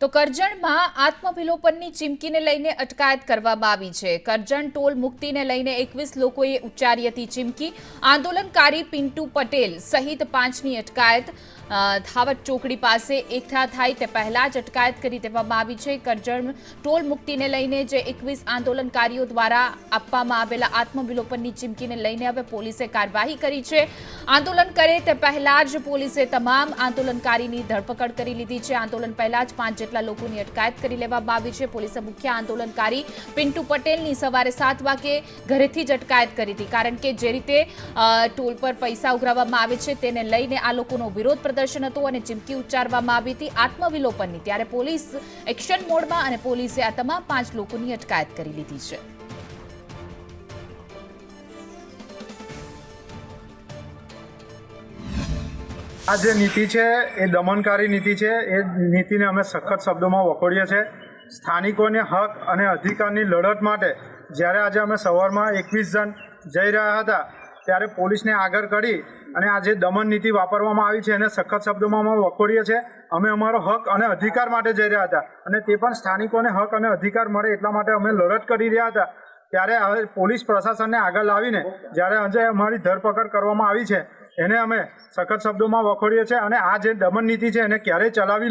તો કરજણમાં આત્મવિલોપનની ચીમકીને લઈને અટકાયત કરવામાં આવી છે। કરજણ ટોલ મુક્તિને લઈને 21 લોકોએ ઉચ્ચારી હતી ચીમકી। આંદોલનકારી પિન્ટુ પટેલ સહિત 5ની અટકાયત ધાવટ ચોકડી પાસે એકઠા થાય તે પહેલા જ અટકાયત કરી દેવામાં આવી છે। કરજણ ટોલ મુક્તિને લઈને જે 21 આંદોલનકારીઓ દ્વારા આપવામાં આવેલા આત્મવિલોપનની ચીમકીને લઈને હવે પોલીસે કાર્યવાહી કરી છે। આંદોલન કરે તે પહેલા જ પોલીસે તમામ આંદોલનકારીની ધરપકડ કરી લીધી છે। આંદોલન પહેલા જ 5 જેટલા લોકોની અટકાયત કરી લેવામાં આવી છે। પોલીસે મુખ્ય આંદોલનકારી પિન્ટુ પટેલની સવારે 7 વાગે ઘરેથી જ અટકાયત કરી હતી, કારણ કે જે રીતે ટોલ પર પૈસા ઉઘરાવવામાં આવે છે તેને લઈને આ લોકોનો વિરોધ પ્રદર્શન હતો અને ચીમકી ઉચ્ચારવામાં આવી હતી આત્મવિલોપનની। ત્યારે પોલીસ એક્શન મોડમાં અને પોલીસે આ તમામ 5 લોકોની અટકાયત કરી લીધી છે। આ જે નીતિ છે એ દમનકારી નીતિ છે। એ નીતિને અમે સખત શબ્દોમાં વખોડીએ છીએ। સ્થાનિકોને હક અને અધિકારની લડત માટે જ્યારે આજે અમે સવારમાં 21 જણ જઈ રહ્યા હતા ત્યારે પોલીસને આગળ કરી અને આ જે દમન નીતિ વાપરવામાં આવી છે એને સખત શબ્દોમાં અમે વખોડીએ છીએ। અમે અમારો હક અને અધિકાર માટે જઈ રહ્યા હતા અને તે પણ સ્થાનિકોને હક અને અધિકાર મળે એટલા માટે અમે લડત કરી રહ્યા હતા। ત્યારે હવે પોલીસ પ્રશાસનને આગળ લાવીને જ્યારે આજે અમારી ધરપકડ કરવામાં આવી છે એને અમે સખત શબ્દોમાં વખોડીએ છીએ અને આ જે દમન નીતિ છે એને ક્યારેય ચલાવી